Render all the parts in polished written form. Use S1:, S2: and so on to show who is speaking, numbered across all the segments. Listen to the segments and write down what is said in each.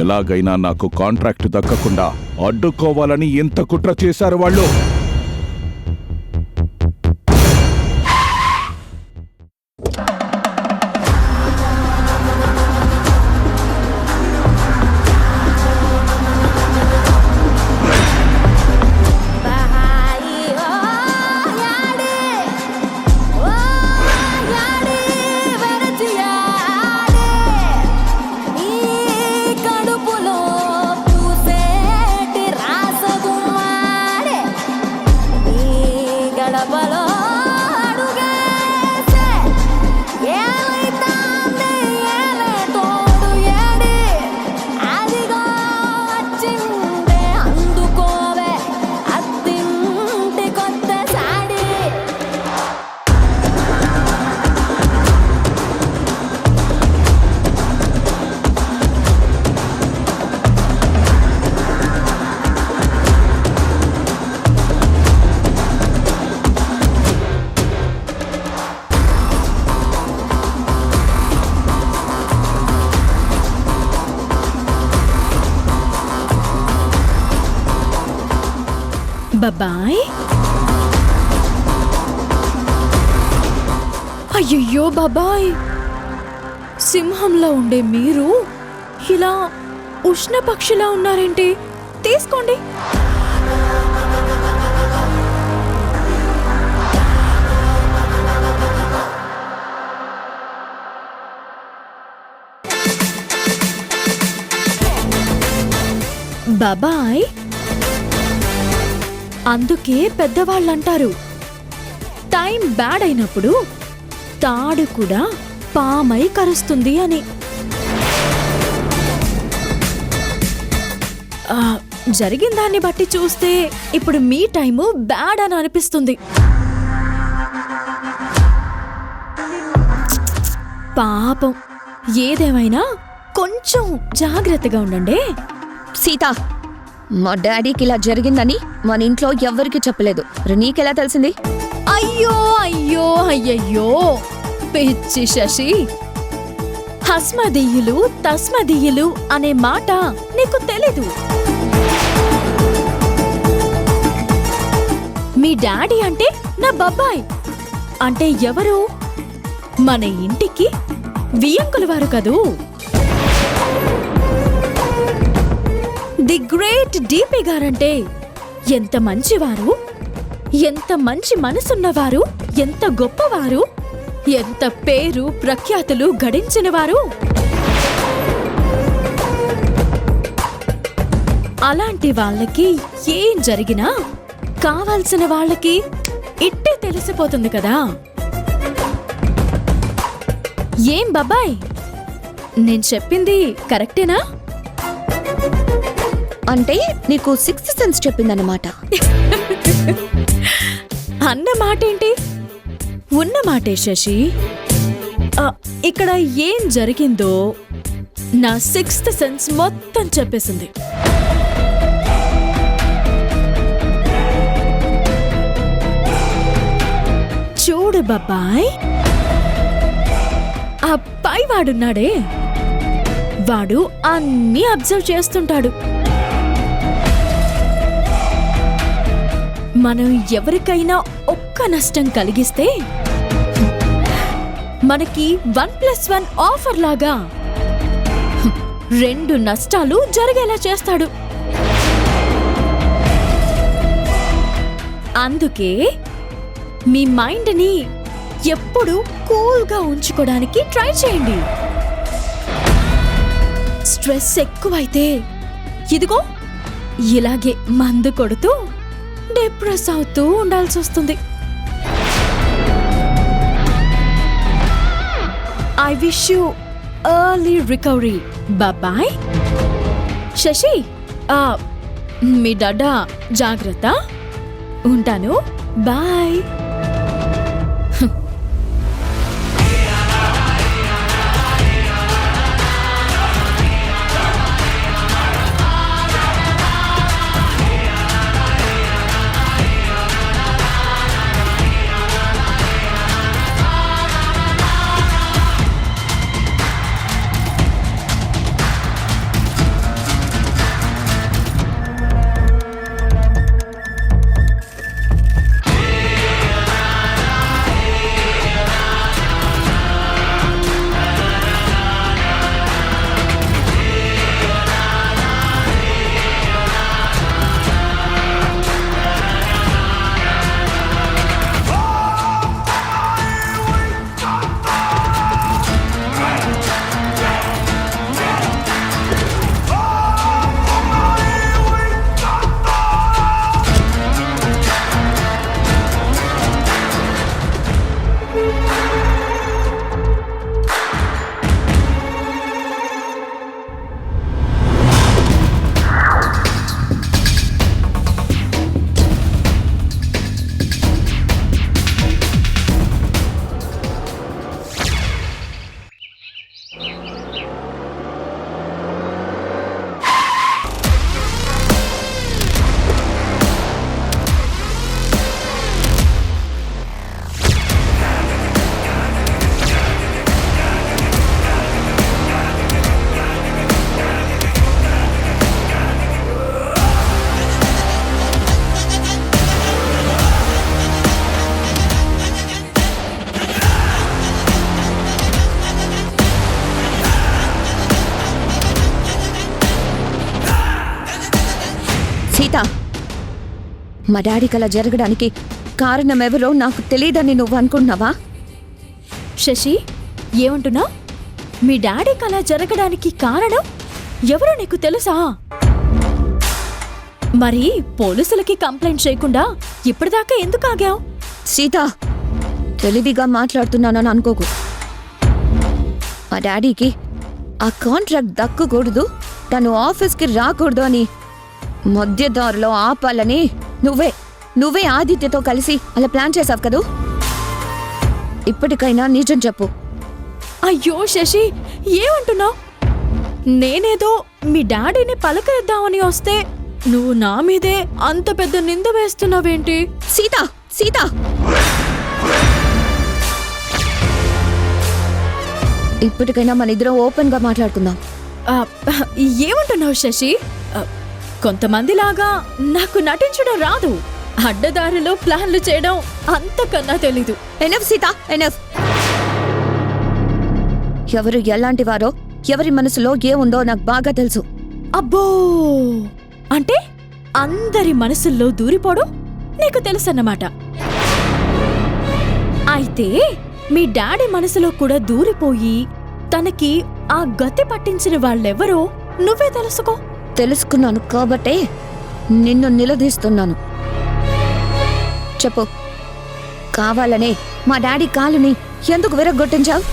S1: ఎలాగైనా నాకు కాంట్రాక్ట్ దక్కకుండా అడ్డుకోవాలని ఎంత కుట్ర చేశారు వాళ్ళు.
S2: బాబాయ్, అయ్యయ్యో బాబాయ్, సింహంలో ఉండే మీరు ఇలా ఉష్ణపక్షిలా ఉన్నారేంటి? తీసుకోండి. బాబాయ్, అందుకే పెద్దవాళ్ళంటారు టైం బ్యాడ్ అయినప్పుడు తాడు కూడా పామై కరుస్తుంది అని. జరిగిన దాన్ని బట్టి చూస్తే ఇప్పుడు మీ టైము బ్యాడ్ అని అనిపిస్తుంది. పాపం, ఏదేమైనా కొంచెం జాగ్రత్తగా ఉండండి.
S3: సీత, మా డాడీకి ఇలా జరిగిందని మన ఇంట్లో ఎవ్వరికి చెప్పలేదు. నీకెలా తెలిసింది?
S2: అయ్యో అయ్యో అయ్యయ్యో పిచ్చి శశి, హస్మదీయులు తస్మదీయులు అనే మాట నీకు తెలీదు. మీ డాడీ అంటే నా బాబాయ్. అంటే ఎవరు? మన ఇంటికి వియంకుల వారు కదూ. ది గ్రేట్ డిపి గారంటే ఎంత మంచివారు, ఎంత మంచి మనసున్నవారు, ఎంత గొప్పవారు, ఎంత పేరు ప్రఖ్యాతులు గడించినవారు. అలాంటి వాళ్ళకి ఏం జరిగినా కావాల్సిన వాళ్ళకి ఇట్టే తెలిసిపోతుంది కదా. ఏం బాబాయ్, నేను చెప్పింది కరెక్టేనా?
S3: అంటే నీకు సిక్స్త్ సెన్స్ చెప్పిందన్నమాట.
S2: అన్న మాటేంటి, ఉన్న మాటే శశి. ఇక్కడ ఏం జరిగిందో నా సిక్స్త్ సెన్స్ మొత్తం చెప్పేసింది. చూడు బాబాయ్, ఆ పైవాడున్నాడే, వాడు అన్నీ అబ్జర్వ్ చేస్తుంటాడు. మనం ఎవరికైనా ఒక్క నష్టం కలిగిస్తే మనకి 1+1 ఆఫర్ లాగా 2 నష్టాలు జరిగేలా చేస్తాడు. అందుకే మీ మైండ్ని ఎప్పుడూ కూల్గా ఉంచుకోవడానికి ట్రై చేయండి. స్ట్రెస్ ఎక్కువైతే ఇదిగో ఇలాగే మందు కొడుతూ డిప్రెస్ అవుతూ ఉండాల్సి వస్తుంది. I wish you early recovery బాబాయ్. శశి, మీ డాడా జాగ్రత్త. ఉంటాను, బాయ్.
S3: సీత, మా డాడీకి అలా జరగడానికి కారణం ఎవరో నాకు తెలియదని నువ్వు అనుకుంటున్నావా?
S2: శశి, ఏమంటున్నావు? మీ డాడీకి అలా జరగడానికి కారణం ఎవరో నీకు తెలుసా? మరి పోలీసులకి కంప్లైంట్ చేయకుండా ఇప్పటిదాకా ఎందుకు ఆగావు?
S3: సీత, తెలివిగా మాట్లాడుతున్నానని అనుకోకు. మా డాడీకి ఆ కాంట్రాక్ట్ దక్కకూడదు, తను ఆఫీస్కి రాకూడదు అని మధ్యదారిలో ఆపాలని నువ్వే ఆదిత్యతో కలిసి అలా ప్లాన్ చేసావు కదూ. ఇప్పటికైనా నిజం చెప్పు.
S2: అయ్యో శశి, ఏమంటున్నావు? నేనేదో మీ డాడీని పలకరిద్దామని వస్తే నువ్వు నా మీదే అంత పెద్ద నింద వేస్తున్నావేంటి?
S3: సీత, సీత, ఇప్పటికైనా మన ఇద్దరం ఓపెన్ గా మాట్లాడుకుందాం.
S2: ఆ, ఏమంటున్నావు శశి? కొంతమందిలాగా నాకు నటించడం రాదు. అడ్డదారిలో ప్లాన్లు చేయడం అంతకన్నా తెలీదు.
S3: Enough Sita, enough. ఎవరు ఎలాంటి వారో, ఎవరి మనసులో ఏముందో నాకు బాగా తెలుసు.
S2: అబ్బో, అంటే అందరి మనసుల్లో దూరిపోవడం నీకు తెలుసన్నమాట. అయితే మీ డాడీ మనసులో కూడా దూరిపోయి తనకి ఆ గతి పట్టించిన వాళ్ళెవరో నువ్వే తెలుసుకో.
S3: తెలుసుకున్నాను కాబట్టే నిన్ను నిలదీస్తున్నాను. చెప్పు, కావాలనే మా డాడీ కాలుని ఎందుకు విరగ్గొట్టించావు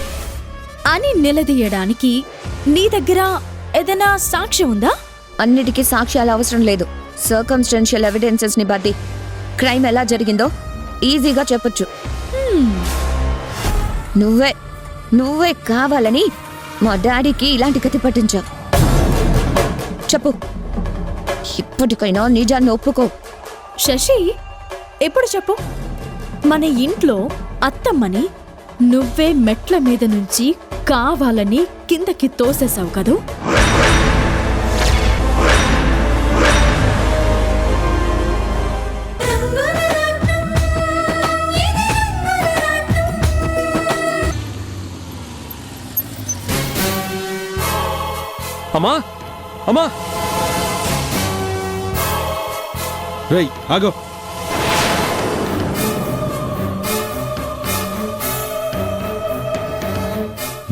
S2: అని నిలదీయడానికి నీ దగ్గర ఏదైనా సాక్ష్యం ఉందా?
S3: అన్నిటికీ సాక్ష్యాలు అవసరం లేదు. సర్కమ్స్టెన్షియల్ ఎవిడెన్సెస్ ని బట్టి క్రైమ్ ఎలా జరిగిందో ఈజీగా చెప్పొచ్చు. నువ్వే కావాలని మా డాడీకి ఇలాంటి కథ పట్టించావు. చెప్పు, ఇప్పటికైనా నిజాన్ని ఒప్పుకో.
S2: శశి, ఎప్పుడు చెప్పు? మన ఇంట్లో అత్తమ్మని నువ్వే మెట్ల మీద నుంచి కావాలని కిందకి తోసేసావు కదూ.
S4: అమ్మా, అమ్మా,
S1: రేయ్ ఆగో.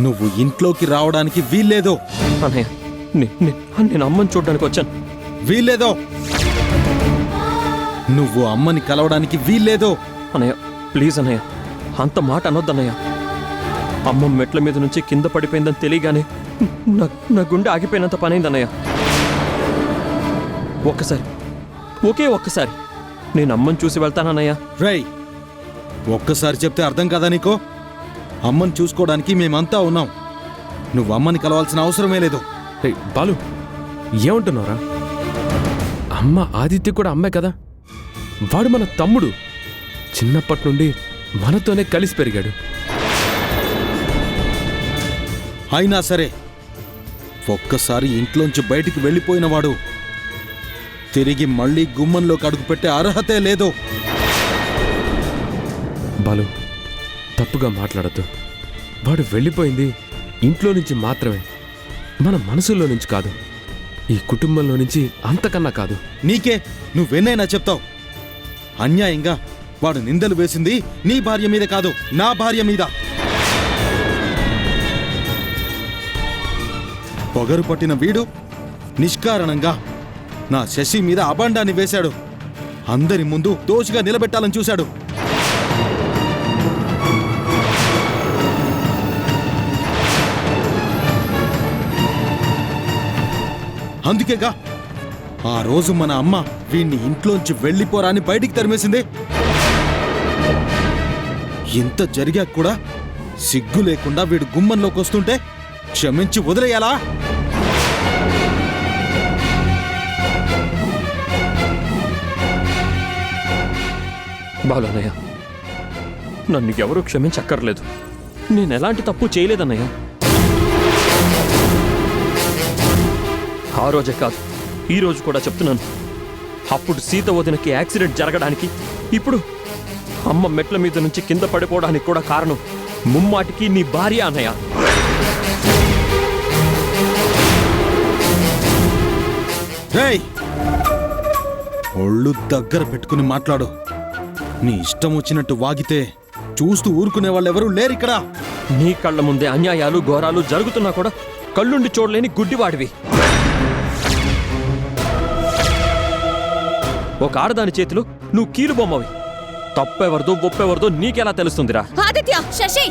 S5: నువ్వు ఇంట్లోకి రావడానికి వీల్లేదో.
S4: అన్నయ్య, నేను అమ్మని చూడడానికి వచ్చాను.
S5: వీల్లేదో. నువ్వు అమ్మని కలవడానికి వీల్లేదో.
S4: అన్నయ్య, ప్లీజ్ అన్నయ్య, అంత మాట అనొద్దన్నయ్య. అమ్మ మెట్ల మీద నుంచి కింద పడిపోయిందని తెలియగానే నా గుండె ఆగిపోయినంత పనైందన్నయ్య. ఒకే ఒక్కసారి నేను అమ్మని చూసి వెళ్తానన్నయ్య.
S5: రేయ్, ఒక్కసారి చెప్తే అర్థం కాదా నీకో? అమ్మని చూసుకోవడానికి మేమంతా ఉన్నాం. నువ్వు అమ్మని కలవాల్సిన అవసరమే లేదు.
S6: రే బాలు, ఏమంటున్నావురా? అమ్మ ఆదిత్య కూడా అమ్మే కదా. వాడు మన తమ్ముడు. చిన్నప్పటి నుండి మనతోనే కలిసి పెరిగాడు.
S5: అయినా సరే ఒక్కసారి ఇంట్లోంచి బయటికి వెళ్ళిపోయినవాడు తిరిగి మళ్ళీ గుమ్మంలోకి అడుగుపెట్టే అర్హతే లేదు.
S6: బాలు, తప్పుగా మాట్లాడద్దు. వాడు వెళ్ళిపోయింది ఇంట్లో నుంచి మాత్రమే, మన మనసులో నుంచి కాదు. ఈ కుటుంబంలో నుంచి అంతకన్నా కాదు.
S5: నీకే నువ్వెన్నైనా చెప్తావు. అన్యాయంగా వాడు నిందలు వేసింది నీ భార్య మీద కాదు, నా భార్య మీద. పొగరు పట్టిన వీడు నిష్కారణంగా నా శశి మీద అబాండాన్ని వేశాడు. అందరి ముందు దోషిగా నిలబెట్టాలని చూశాడు. అందుకేగా ఆ రోజు మన అమ్మ వీణ్ణి ఇంట్లోంచి వెళ్ళిపోరాని బయటికి తరిమేసింది. ఇంత జరిగాక కూడా సిగ్గు లేకుండా వీడు గుమ్మంలోకి వస్తుంటే క్షమించి వదిలేయాలా?
S4: బాలన్నయ్య, నన్ను ఎవరూ క్షమించక్కర్లేదు. నేనెలాంటి తప్పు చేయలేదన్నయ్య. ఆ రోజే కాదు, ఈ రోజు కూడా చెప్తున్నాను. అప్పుడు సీత వదినకి యాక్సిడెంట్ జరగడానికి, ఇప్పుడు అమ్మ మెట్ల మీద నుంచి కింద పడిపోవడానికి కూడా కారణం ముమ్మాటికి నీ భార్య అన్నయ్య.
S5: రేయ్, ఒళ్ళు దగ్గర పెట్టుకుని మాట్లాడు. నీ ఇష్టం వచ్చినట్టు వాగితే చూస్తూ ఊరుకునే వాళ్ళెవరూ లేరిక్కడ.
S4: నీ కళ్ళ ముందే అన్యాయాలు ఘోరాలు జరుగుతున్నా కూడా కళ్ళుండి చూడలేని గుడ్డివాడివి. ఒక ఆడదాని చేతిలో నువ్వు కీలు బొమ్మవి. తప్పెవరిదో ఒప్పెవరిదో నీకెలా తెలుస్తుందిరా?
S3: ఆదిత్య!
S2: శశి,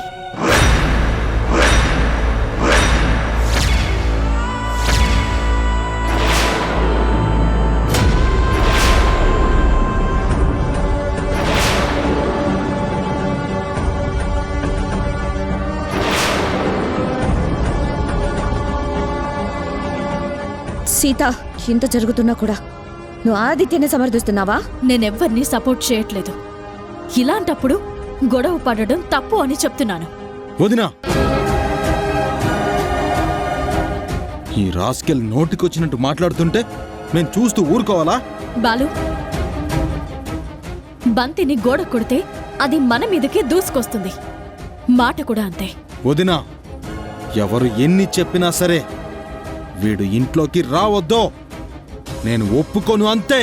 S3: సీత, ఇంత జరుగుతున్నా కూడా నువ్వు ఆదిత్యని సమర్థిస్తున్నావా?
S2: నేనెవ్వరినీ సపోర్ట్ చేయట్లేదు. ఇలాంటప్పుడు గొడవ పడడం తప్పు అని చెప్తున్నాను.
S5: వదినా, ఈ రాస్కెల్ నోటికొచ్చినట్టు మాట్లాడుతుంటే మేం చూస్తూ ఊరుకోవాలా?
S2: బాలు, బంతిని గోడ కొడితే అది మన మీదకే దూసుకొస్తుంది. మాట కూడా అంతే.
S5: వదినా, ఎవరు ఎన్ని చెప్పినా సరే వీడు ఇంట్లోకి రావద్దో నేను ఒప్పుకోను, అంతే.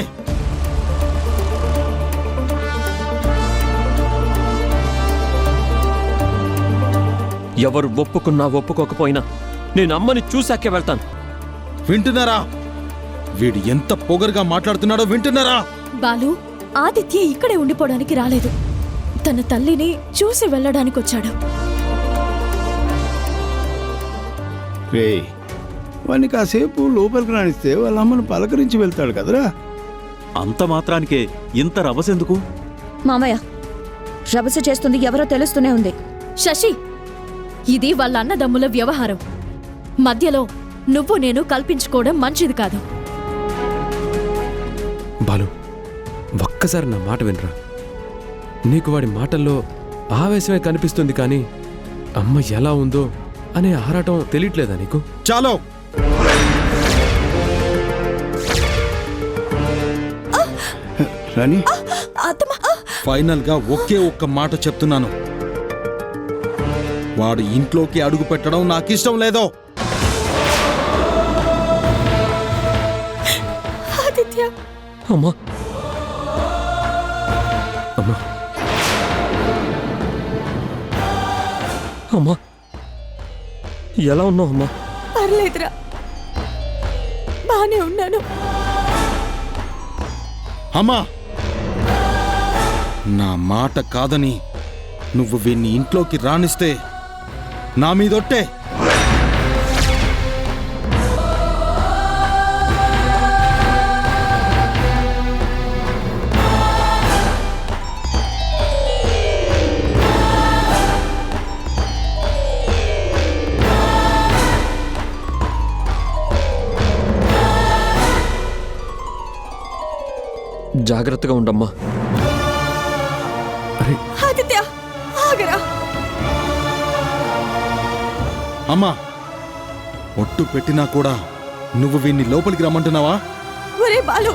S4: ఎవరు ఒప్పుకున్నా ఒప్పుకోకపోయినా నేను అమ్మని చూశాకే వెళ్తాను.
S5: వింటున్నారా? వీడు ఎంత పొగరుగా మాట్లాడుతున్నాడో వింటున్నారా?
S2: బాలు, ఆదిత్య ఇక్కడే ఉండిపోవడానికి రాలేదు. తన తల్లిని చూసి వెళ్ళడానికి వచ్చాడు.
S7: రే, వాడిని కాసేపు లోపలికి రాణిస్తే వాళ్ళ అమ్మను పలకరించి వెళ్తాడు కదరా.
S8: అంత మాత్రానికే ఇంత రభసెందుకు?
S3: మామయ్య, రభస చేస్తుంది ఎవరో తెలుస్తూనే ఉంది.
S2: శశి, ఇది వాళ్ళ అన్నదమ్ముల వ్యవహారం. మధ్యలో నువ్వు నేను కల్పించుకోవడం మంచిది కాదు.
S6: బాలు, ఒక్కసారి నా మాట వినరా. నీకు వాడి మాటల్లో ఆవేశమే కనిపిస్తుంది కానీ అమ్మ ఎలా ఉందో అనే ఆరాటం తెలియట్లేదా నీకు?
S5: చాలో.
S7: రాని,
S5: ఫైనల్ గా ఒకే ఒక్క మాట చెప్తున్నాను. వాడు ఇంట్లోకి అడుగు పెట్టడం నాకిష్టం లేదో.
S2: ఆదిత్య,
S4: అమ్మా,
S6: అమ్మా,
S4: అమ్మా, ఎలా ఉన్నావు అమ్మా?
S2: పర్లేదురా, బానే ఉన్నాను.
S5: అమ్మా, నా మాట కాదని నువ్వు వీణ్ణి ఇంట్లోకి రానిస్తే నా మీదొట్టే.
S4: జాగ్రత్తగా ఉండమ్మా.
S6: అరే
S2: ఆదిత్య, ఆగరా.
S5: అమ్మా, ఒట్టు పెట్టినా కూడా నువ్వు వీణ్ణి లోపలికి రమ్మంటున్నావా?
S2: ఒరే బాలు,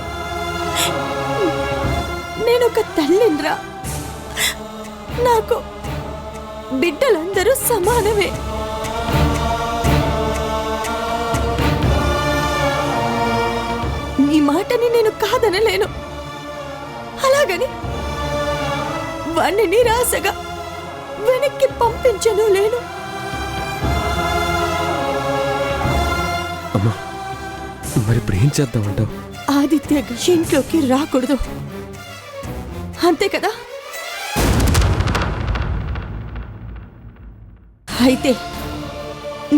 S2: నేనొక తల్లిన్రా. నాకు బిడ్డలందరూ సమానమే. నీ మాటని నేను కాదనలేను. అలాగని వాణ్ణి నిరాశగా వెనక్కి పంపించను లేను.
S6: అమ్మా, మరి ఇప్పుడు ఏం చేద్దామంటావు?
S2: ఆదిత్య ఇంట్లోకి రాకూడదు, అంతే కదా? అయితే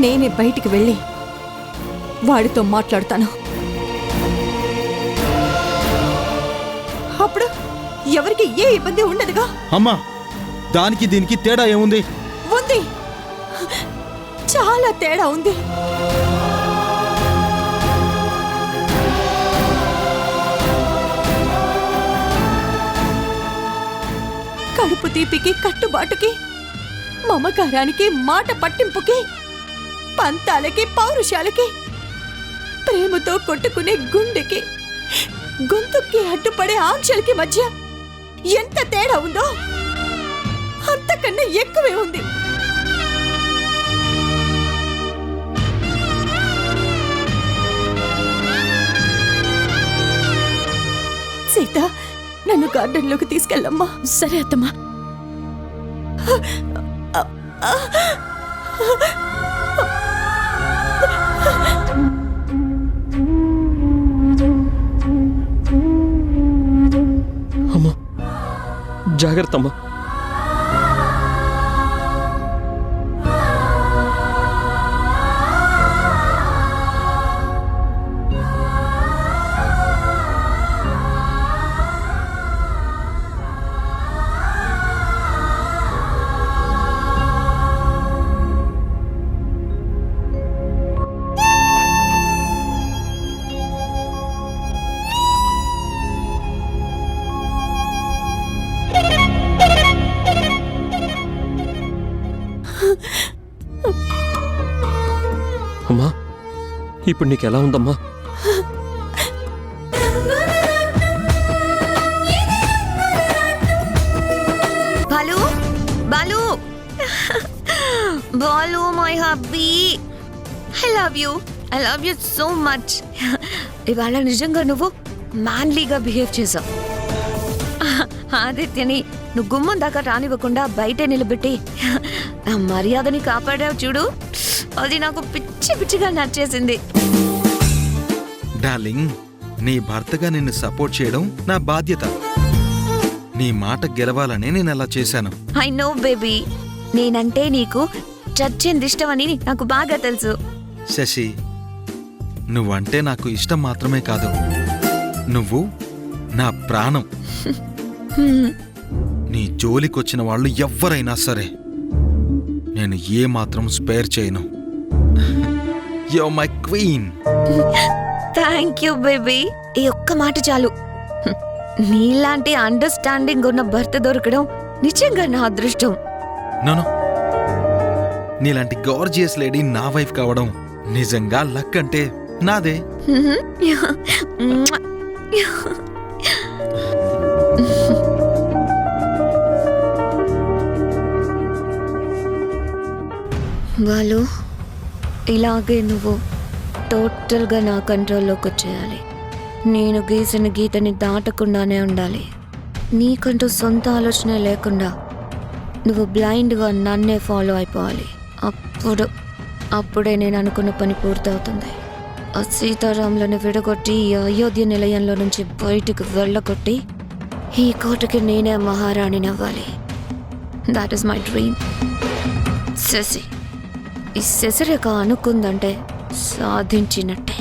S2: నేనే బయటికి వెళ్ళి వాడితో మాట్లాడతాను. అప్పుడు ఎవరికి ఏ ఇబ్బంది ఉండదుగా.
S5: అమ్మా, దానికి దీనికి తేడా ఏముంది?
S2: ఉంది, చాలా తేడా ఉంది. కడుపు తీపికి, కట్టుబాటుకి, మమకారానికి, మాట పట్టింపుకి, పంతాలకి, పౌరుషాలకి, ప్రేమతో కొట్టుకునే గుండెకి, గొంతుకి అడ్డుపడే ఆంక్షలకి మధ్య ఎంత తేడా ఉందో అంతకన్నా ఎక్కువే ఉంది. సీత,
S9: గార్డెన్లోకి తీసుకెళ్ళమ్మా.
S2: సరే అత్తమ్మా.
S4: అమ్మా జాగ్రత్త అమ్మా. అమ్మా ఇప్పుడు నీకు ఎలా ఉందమ్మా?
S3: Balu Balu Balu my hubby, I love you so much. ఇవాళ నిజంగా నువ్వు మ్యాన్లీగా బిహేవ్ చేసావు. ఆదిత్యని నువ్వు గుమ్మం దాకా రానివ్వకుండా బయటే నిలబెట్టి నా మర్యాదని కాపాడావు చూడు, అది నాకు పిచ్చి పిచ్చిగా నచ్చేసింది.
S5: డార్లింగ్, నీ భర్తగా నిన్ను సపోర్ట్ చేయడం నా బాధ్యత. నీ మాట గెలవాలని నేను అలా చేశాను.
S3: ఐ నో బేబీ, నేనంటే నీకు చచ్చేంది ఇష్టమని నాకు బాగా తెలుసు.
S5: శశి, నువ్వంటే నాకు ఇష్టం మాత్రమే కాదు, నువ్వు నా ప్రాణం. నీ జోలికొచ్చిన వాళ్ళు ఎవ్వరైనా సరే నేను ఏమాత్రం స్పేర్ చేయను. You my queen.
S3: Thank you baby, ఈ ఒక్క మాట చాలు. నీలాంటి అండర్స్టాండింగ్ ఉన్న భర్త దొరకడం నిజంగా నా అదృష్టం.
S5: నోను, నీలాంటి గార్జియస్ లేడీ నా వైఫ్ కావడం నిజంగా లక్ అంటే నాదే. వాళ్ళు ఇలాగే నువ్వు టోటల్గా నా కంట్రోల్లోకి వచ్చేయాలి. నేను గీసిన గీతని దాటకుండానే ఉండాలి. నీకంటూ సొంత ఆలోచన లేకుండా నువ్వు బ్లైండ్గా నన్నే ఫాలో అయిపోవాలి. అప్పుడే నేను అనుకున్న పని పూర్తవుతుంది. ఆ సీతారాములను విడగొట్టి ఈ అయోధ్య నిలయంలో నుంచి బయటకు వెళ్ళగొట్టి ఈ కోటకి నేనే మహారాణిని అవ్వాలి. That is my dream. Shashi, ఈ శశిరేఖ అనుకుందంటే సాధించినట్టే.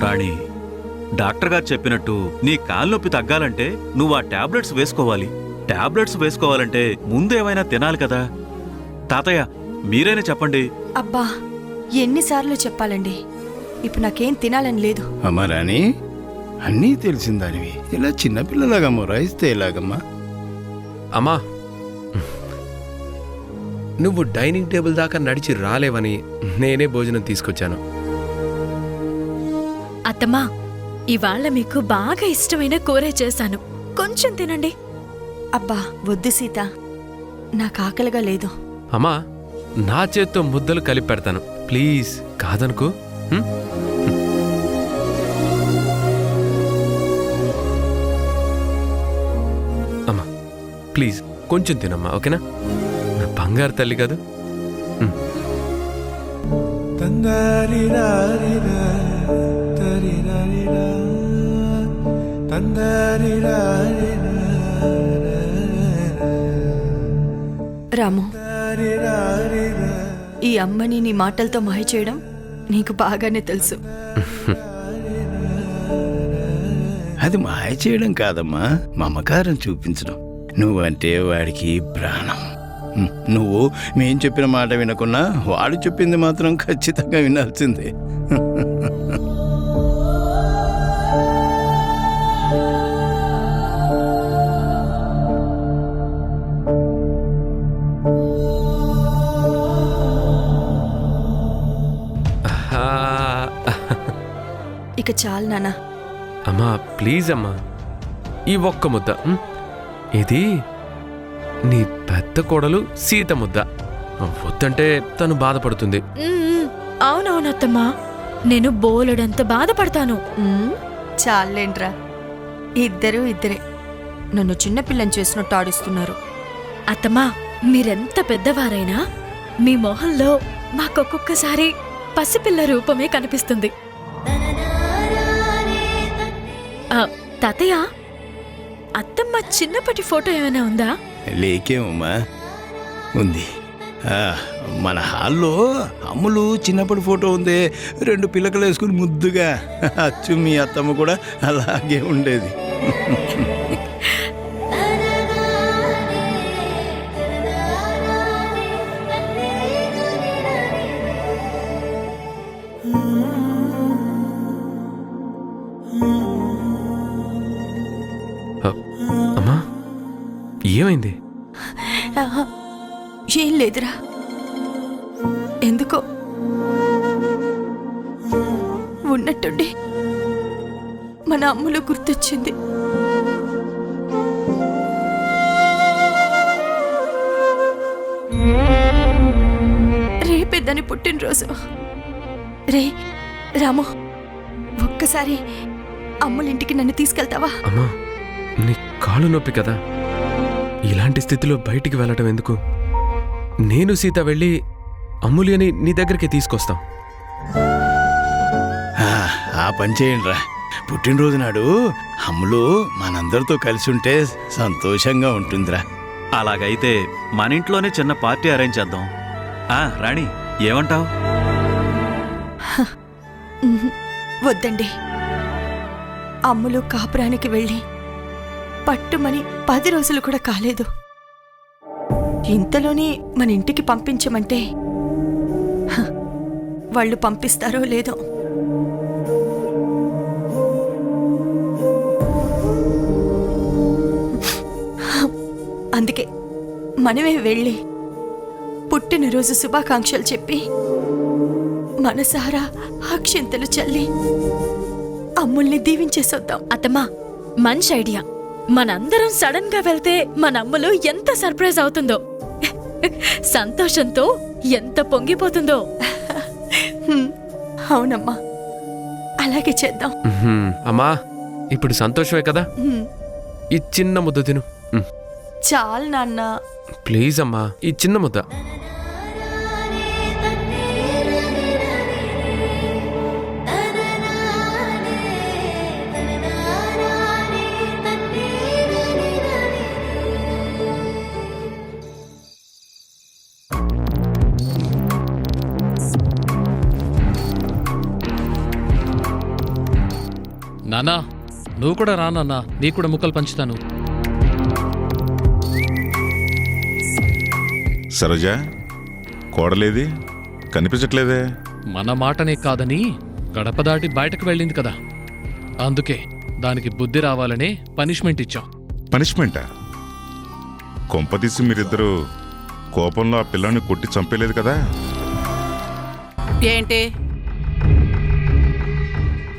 S8: రాణి, డాక్టర్ గారు చెప్పినట్టు నీ కాలు నొప్పి తగ్గాలంటే నువ్వు ఆ టాబ్లెట్స్ వేసుకోవాలి. టాబ్లెట్స్ వేసుకోవాలంటే ముందు ఏమైనా తినాలి కదా. తాతయ్య, మీరైనా చెప్పండి.
S9: అబ్బా, ఎన్నిసార్లు చెప్పాలండి, ఇప్పుడు నాకేం తినాలని లేదు.
S7: అమ్మా రాణి, అన్నీ తెలిసిందానివి ఇలా చిన్నపిల్లలాగా మొరాయిస్తే ఎలాగమ్మా?
S6: అమ్మా, నువ్వు డైనింగ్ టేబుల్ దాకా నడిచి రాలేవని నేనే భోజనం తీసుకొచ్చాను.
S2: అత్తమ్మా, ఇవాళ మీకు బాగా ఇష్టమైన కూర చేశాను, కొంచెం తినండి.
S9: అబ్బా వద్దు సీత, నాకు ఆకలిగా లేదు.
S6: అమ్మా, నా చేత్తో ముద్దలు కలిపి పెడతాను, ప్లీజ్ కాదనుకో. అమ్మా ప్లీజ్ కొంచెం తినమ్మా, ఓకేనా? నా బంగారు తల్లి కాదు.
S9: రాము, ఈ అమ్మని నీ మాటలతో మాయ చేయడం నీకు బాగానే తెలుసు.
S7: అది మాయ చేయడం కాదమ్మా, మమకారం చూపించడం. నువ్వంటే వాడికి ప్రాణం. నువ్వు మేం చెప్పిన మాట వినకున్నా వాడు చెప్పింది మాత్రం ఖచ్చితంగా వినాల్సిందే.
S9: ఇక చాలు నాన్న.
S6: అమ్మా ప్లీజ్ అమ్మా, ఈ ఒక్క ముద్ద. ఇది నీ పెద్ద కోడలు సీత ముద్ద. వద్దంటే తను బాధపడుతుంది.
S2: అవునవునత్తమ్మా, నేను బోలెడంత బాధపడతాను.
S9: చాలేంట్రా, ఇద్దరే నన్ను చిన్నపిల్లని చేసినట్టు ఆడిస్తున్నారు.
S2: అత్తమ్మా, మీరెంత పెద్దవారైనా మీ మొహంలో మాకొక్కొక్కసారి పసిపిల్ల రూపమే కనిపిస్తుంది. తాతయ్య, అత్తమ్మ చిన్నప్పటి ఫోటో ఏమైనా ఉందా?
S7: లేకేమమ్మా, ఉంది. మన హాల్లో అమ్ములు చిన్నప్పటి ఫోటో ఉంది. 2 పిల్లకలు వేసుకుని ముద్దుగా. అచ్చు మీ అత్తమ్మ కూడా అలాగే ఉండేది.
S6: అమ్మా, ఏమైంది?
S9: ఏం లేదురా, ఎందుకో ఉన్నట్టుండి మన అమ్ములు గుర్తొచ్చింది. రేపే దాని పుట్టినరోజు. రే రాము, ఒక్కసారి అమ్ములింటికి నన్ను తీసుకెళ్తావా?
S6: అమ్మా, నీ కాళ్ళు నొప్పి కదా, ఇలాంటి స్థితిలో బయటికి వెళ్ళటం ఎందుకు? నేను సీత వెళ్ళి అమ్ములిని నీ దగ్గరికి తీసుకొస్తాం.
S7: ఆ పని చేయండిరా. పుట్టినరోజు నాడు అమ్ములు మనందరితో కలిసి ఉంటే సంతోషంగా ఉంటుందిరా.
S8: అలాగైతే మన ఇంట్లోనే చిన్న పార్టీ అరేంజ్ చేద్దాం. రాణి, ఏమంటావ్?
S9: వద్దండి, అమ్ములు కాపురానికి వెళ్ళి పట్టుమని 10 రోజులు కూడా కాలేదు. ఇంతలోనే మన ఇంటికి పంపించమంటే వాళ్ళు పంపిస్తారో లేదో. అందుకే మనమే వెళ్ళి పుట్టినరోజు శుభాకాంక్షలు చెప్పి మనసారా అక్షింతలు చల్లి అమ్ముల్ని దీవించేసొద్దాం.
S2: అత్తమ్మా, మంచి ఐడియా. మనందరం సడన్ గా వెళ్తే మన అమ్ములు ఎంత సర్ప్రైజ్ అవుతుందో, సంతోషంతో ఎంత పొంగిపోతుందో.
S9: అవునమ్మా, అలాగే చేద్దాం.
S6: అమ్మా, ఇప్పుడు సంతోషమే కదా? ఈ చిన్న ముద్ద తిను.
S9: చాలు నాన్న.
S6: ప్లీజ్ అమ్మా, ఈ చిన్న ముద్ద.
S10: నానా, నువ్వు కూడా రా నాన్నా, నీ కూడా ముక్కలు పంచుతాను.
S1: సరోజ, కోడలేది కనిపించట్లేదే?
S10: మన మాటనే కాదని గడప దాటి బయటకు వెళ్ళింది కదా, అందుకే దానికి బుద్ధి రావాలనే పనిష్మెంట్ ఇచ్చాం.
S1: పనిష్మెంటా? కొంపదీసి మీరిద్దరూ కోపంలో ఆ పిల్లని కొట్టి చంపేలేదు కదా?
S11: ఏంటి,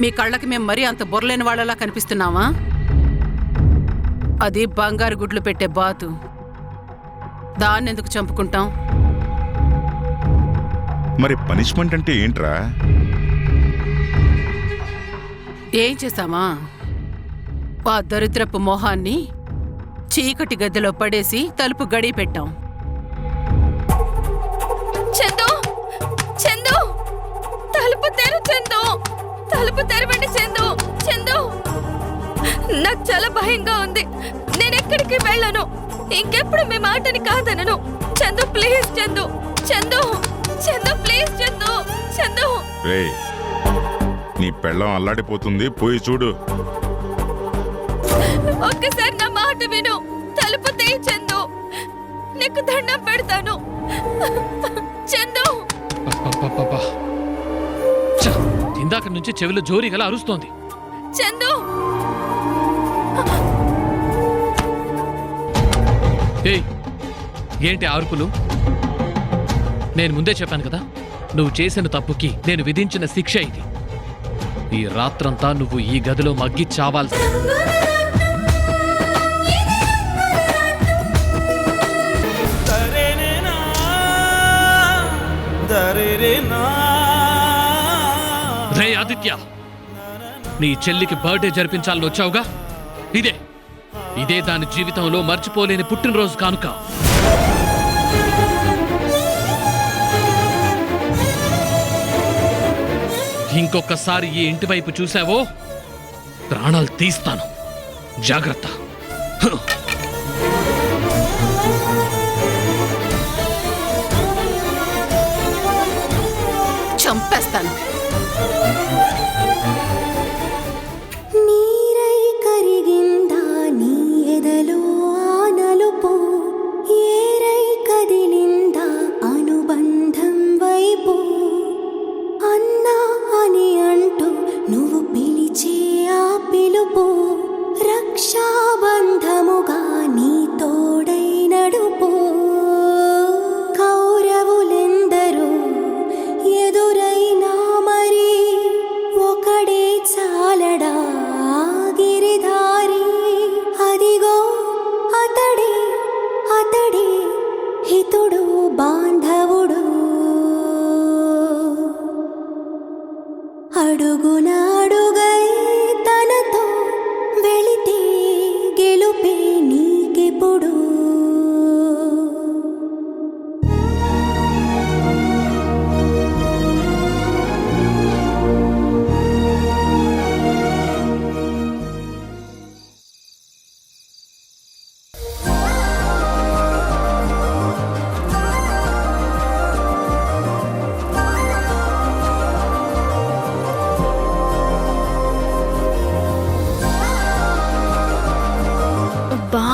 S11: మీ కళ్ళకి మేము మరీ అంత బొర్రలేని వాళ్ళలా కనిపిస్తున్నావా? అది బంగారు గుడ్లు పెట్టే బాతు, దాన్నెందుకు చంపుకుంటాం?
S1: మరి పనిష్మెంట్ అంటే ఏంట్రా?
S11: ఏం చేశామా, ఆ దరిద్రపు మొహాన్ని చీకటి గదిలో పడేసి తలుపు గడి పెట్టాం.
S2: చందు, చందు, తలుపు తెరు. చందు, తలుపు తెరవండి. చందు, చందు, నాకు చాలా భయంగా ఉంది. నేను ఎక్కడికి వెళ్ళను. ఇంకెప్పుడు మీ మాటని కాదనను. Chandu please, Chandu, Chandu, Chandu please, Chandu, Chandu.
S1: రేయ్, నీ పెళ్ళం అల్లాడిపోతుంది, పోయి చూడు.
S2: ఒక్కసారి నా మాట విను. తలుపు తీయి చందు, నీకు దండం పెడతాను. చందు.
S10: అబ్బబ్బబ్బబ్బా. ఛ, ఇందాక నుంచి చెవిలో జోరీగలా అరుస్తోంది.
S2: చందు.
S10: ఏయ్, ఏంటి అరుపులు? నేను ముందే చెప్పాను కదా, నువ్వు చేసిన తప్పుకి నేను విధించిన శిక్ష ఇది. ఈ రాత్రంతా నువ్వు ఈ గదిలో మగ్గి చావాల్సి.
S12: దరే నా
S10: నీ చెల్లికి బర్త్డే జరిపించాలని వచ్చావుగా, ఇదే దాని జీవితంలో మర్చిపోలేని పుట్టినరోజు కానుక. ఇంకొకసారి ఈ ఇంటి వైపు చూసావో ప్రాణాలు తీస్తాను, జాగ్రత్త.
S11: చంపేస్తాను.
S5: నీరై కరిగిందా నీ ఎదలో ఆ నలుపు, ఏరై కదిలిందా అనుబంధం వైపు, అన్నా అని అంటూ నువ్వు పిలిచే ఆ పిలుపు, రక్షాబంధముగా నీ తోడై నడుపు. కౌరవులెందరూ ఎదురైనా మరి ఒకడే చాలడా గిరిధారి, అదిగో అతడే అతడే హితుడు బాంధవుడు. అడుగున అడుగై తనతో వెళితే గెలుపే నీకెప్పుడు.
S2: అబ్బా,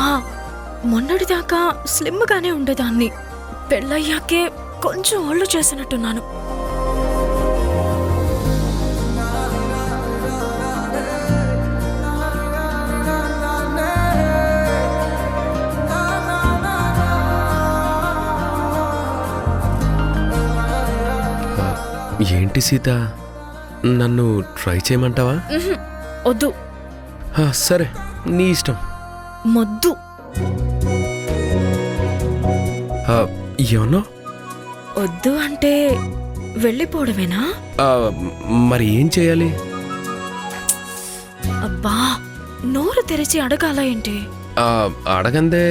S2: మొన్నటిదాకా స్లిమ్గానే ఉండేదాన్ని. పెళ్ళయ్యాకే కొంచెం ఒళ్ళు చేసినట్టున్నాను.
S6: ఏంటి సీత, నన్ను ట్రై చేయమంటావా?
S2: వద్దు.
S6: సరే, నీ ఇష్టం.
S2: మొద్దు.
S6: ఏమన్నా?
S2: వద్దు అంటే వెళ్ళిపోవడమేనా?
S6: మరి ఏం చేయాలి?
S2: అబ్బా, నోరు తెరిచి అడగాల ఏంటి?
S6: అడగందే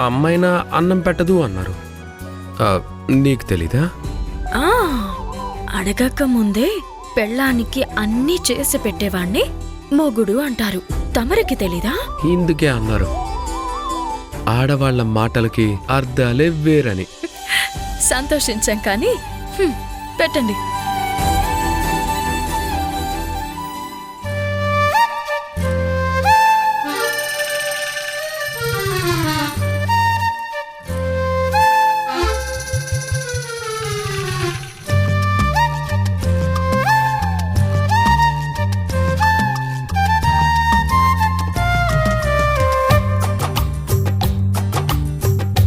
S6: అమ్మాయినా అన్నం పెట్టదు అన్నారు. నీకు తెలీదా?
S2: అడగక ముందే పెళ్ళానికి అన్నీ చేసి పెట్టేవాణ్ణి మొగుడు అంటారు. తమరికి తెలీదా?
S6: ఇందుకే అన్నారు ఆడవాళ్ల మాటలకి అర్థాలే వేరని.
S2: సంతోషించాం కానీ పెట్టండి.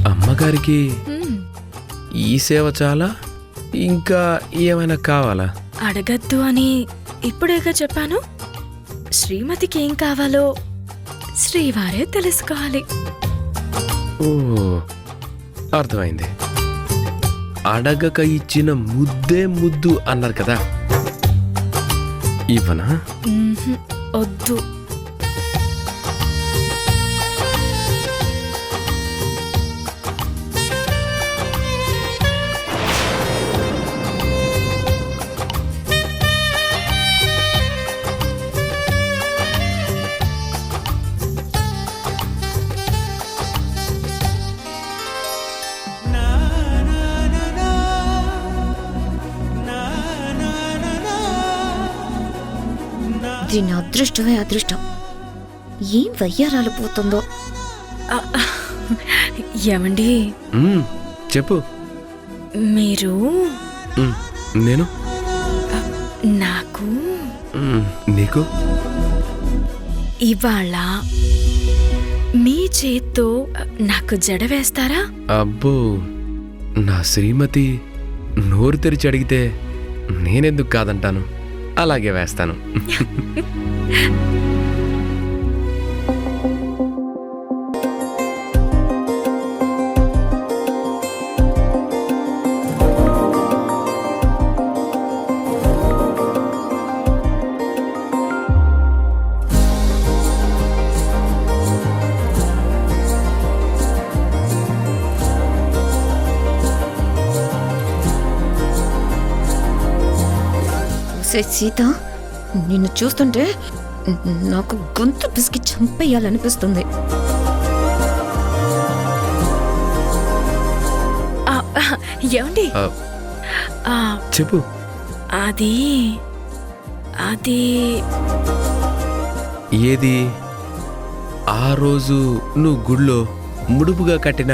S6: అమ్మగారికి ఈ సేవ చాలా, ఇంకా ఏమైనా కావాలా?
S2: అడగద్దు అని ఇప్పుడేగా చెప్పాను. శ్రీమతికి ఏం కావాలో శ్రీవారే తెలుసుకోవాలి.
S6: ఓ, అర్థమైంది. అడగక ఇచ్చిన ముద్దే ముద్దు అన్నారు కదా, ఇవ్వనా?
S2: వద్దు.
S3: దీని అదృష్టమే అదృష్టం. ఏం వయ్యారాలు పోతుందో.
S2: ఏమండి,
S6: చెప్పు.
S2: మీరు
S6: నేను
S2: నాకు
S6: నీకు
S2: ఇవాళ మీ చేత్తో నాకు జడ వేస్తారా?
S6: అబ్బో, నా శ్రీమతి నోరు తెరిచి అడిగితే నేనెందుకు కాదంటాను. అలాగే వేస్తాను.
S3: సీత, నిన్ను చూస్తుంటే నాకు గొంతు పిసికి చంపేయాలనిపిస్తుంది.
S2: ఏమండి?
S6: చెప్పు.
S2: అది అది
S6: ఏది? ఆ రోజు నువ్వు గుళ్ళో ముడుపుగా కట్టిన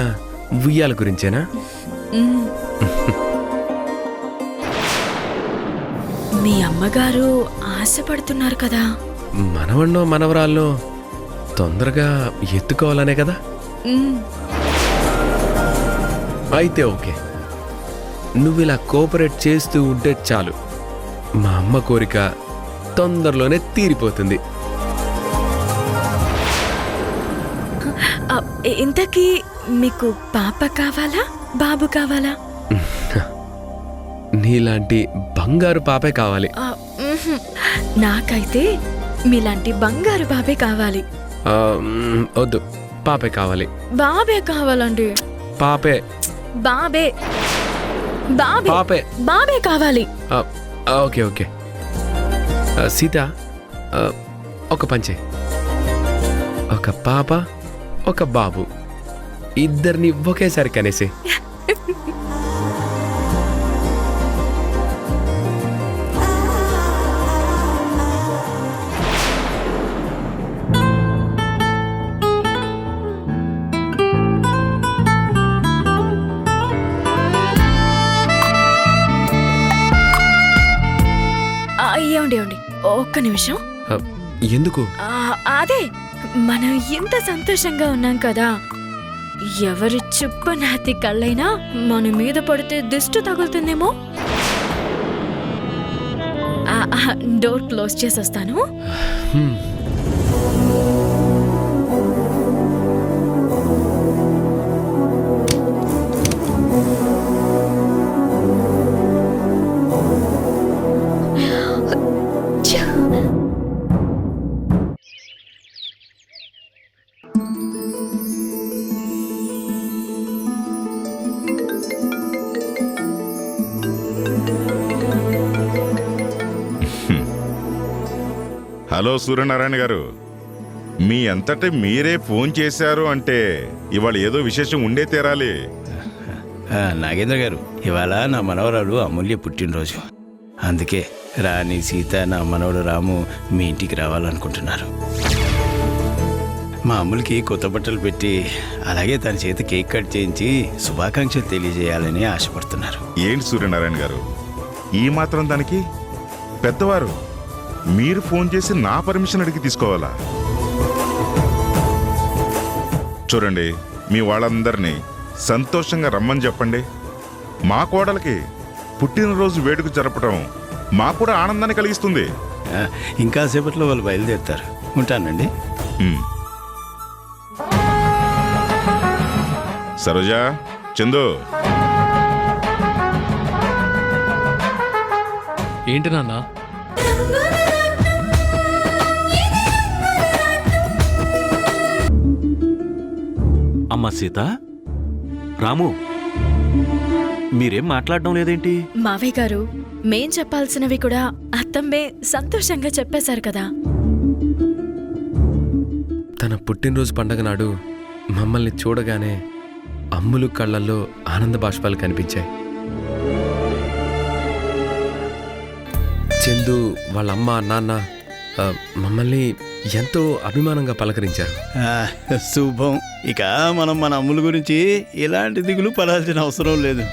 S6: ఉయ్యాల గురించేనా?
S2: మీ అమ్మగారు ఆశపడుతున్నారు కదా.
S6: మనవన్నో మనవరాల్లో తొందరగా ఎత్తుకోవాలనే కదా. అయితే ఓకే, నువ్వు ఇలా కోఆపరేట్ చేస్తూ ఉంటే చాలు, మా అమ్మ కోరిక తొందరలోనే తీరిపోతుంది.
S2: ఇంతకీ మీకు పాప కావాలా, బాబు కావాలా?
S6: నీలాంటి బంగారు పాపే కావాలి.
S2: నాకైతే మీలాంటి బంగారు బాబే కావాలి.
S6: వద్దు, పాపే కావాలి.
S2: బాబే కావాలండి.
S6: పాపే.
S2: బాబే బాబే
S6: పాపే.
S2: బాబే కావాలి.
S6: Okay okay. సీత, ఒక పంచే, ఒక పాప ఒక బాబు, ఇద్దరిని ఒకేసారి కనేసి.
S2: ఏమండి ఏమండి, ఒక్క నిమిషం.
S6: ఎందుకు?
S2: అదే, మనం ఎంత సంతోషంగా ఉన్నాం కదా, ఎవరి చుప్పనాతి కళ్ళైనా మన మీద పడితే దిష్టి తగులుతుందేమో. డోర్ క్లోజ్ చేసేస్తాను.
S1: హలో సూర్యనారాయణ గారు, మీ అంతటి మీరే ఫోన్ చేశారు అంటే ఇవాళ ఏదో విశేషం ఉండే తీరాలి.
S7: నాగేంద్ర గారు, ఇవాళ నా మనవరాలు అమూల్య పుట్టినరోజు. అందుకే రాణి సీత, నా మనవడు రాము మీ ఇంటికి రావాలనుకుంటున్నారు. మా అమ్ములకి కొత్త బట్టలు పెట్టి అలాగే తన చేత కేక్ కట్ చేయించి శుభాకాంక్షలు తెలియజేయాలని ఆశపడుతున్నారు.
S1: ఏంటి సూర్యనారాయణ గారు, ఈ మాత్రం దానికి పెద్దవారు మీరు ఫోన్ చేసి నా పర్మిషన్ అడిగి తీసుకోవాలా? చూడండి, మీ వాళ్ళందరినీ సంతోషంగా రమ్మని చెప్పండి. మా కోడలికి పుట్టినరోజు వేడుక జరపడం మాకు కూడా ఆనందాన్ని కలిగిస్తుంది.
S7: ఇంకా సేపట్లో వాళ్ళు బయలుదేరుతారు. ఉంటానండి.
S1: సరోజా, చందు.
S10: ఏంటి నాన్న?
S8: అమ్మా సీత, రాము, మీరేం మాట్లాడడం లేదేంటి?
S2: మావయ్య గారు, మేం చెప్పాల్సినవి కూడా అత్తమ్మే సంతోషంగా చెప్పేశారు కదా.
S6: తన పుట్టినరోజు పండగ నాడు మమ్మల్ని చూడగానే అమ్ములు కళ్ళల్లో ఆనంద బాష్పాలు కనిపించాయి. చందు వాళ్ళ అమ్మ నాన్న మమ్మల్ని ఎంతో అభిమానంగా పలకరించారు.
S7: శుభం. ఇక మనం మన అమ్ముల గురించి ఎలాంటి దిగులు పడాల్సిన అవసరం లేదు.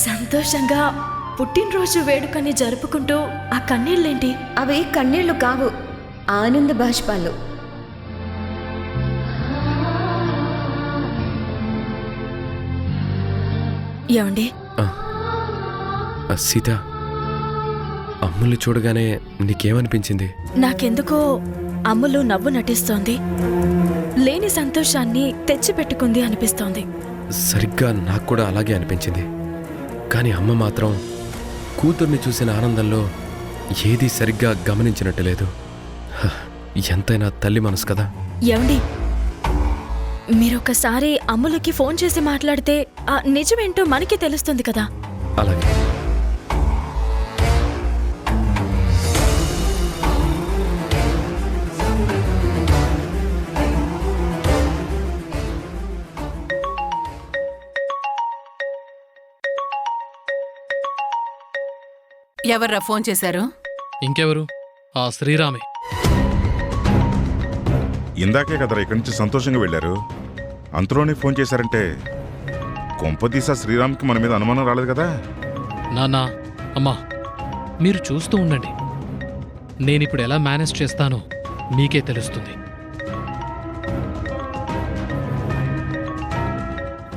S2: సంతోషంగా పుట్టినరోజు వేడుకని జరుపుకుంటూ ఆ కన్నీళ్ళేంటి?
S3: అవి కన్నీళ్లు కావు, ఆనంద బాష్పాలు.
S2: ఏమండి?
S6: సీత, అమ్ముల్ని చూడగానే నీకేమనిపించింది?
S9: నాకెందుకో అమ్ములు నవ్వు నటిస్తోంది, లేని సంతోషాన్ని తెచ్చిపెట్టుకుంది అనిపిస్తోంది.
S6: సరిగ్గా నాకు కూడా అలాగే అనిపించింది. కానీ అమ్మ మాత్రం కూతుర్ని చూసిన ఆనందంలో ఏదీ సరిగ్గా గమనించినట్టు లేదు. ఎంతైనా తల్లి మనసు కదా.
S9: ఏమండి, మీరొకసారి అమ్ములకి ఫోన్ చేసి మాట్లాడితే ఆ నిజమేంటో మనకి తెలుస్తుంది కదా.
S6: అలాగే.
S11: ఎవర్రా ఫోన్ చేశారు?
S10: ఇంకెవరు? ఆ శ్రీరామే.
S1: ఇందాకే కదరా ఇక్కడి నుంచి సంతోషంగా వెళ్ళారు. అంతలోనే ఫోన్ చేశారంటే కొంపదీసా శ్రీరామ్కి మన మీద అనుమానం రాలేదు కదా?
S10: నాన్నా, అమ్మా, మీరు చూస్తూ ఉండండి. నేనిప్పుడు ఎలా మేనేజ్ చేస్తానో మీకే తెలుస్తుంది.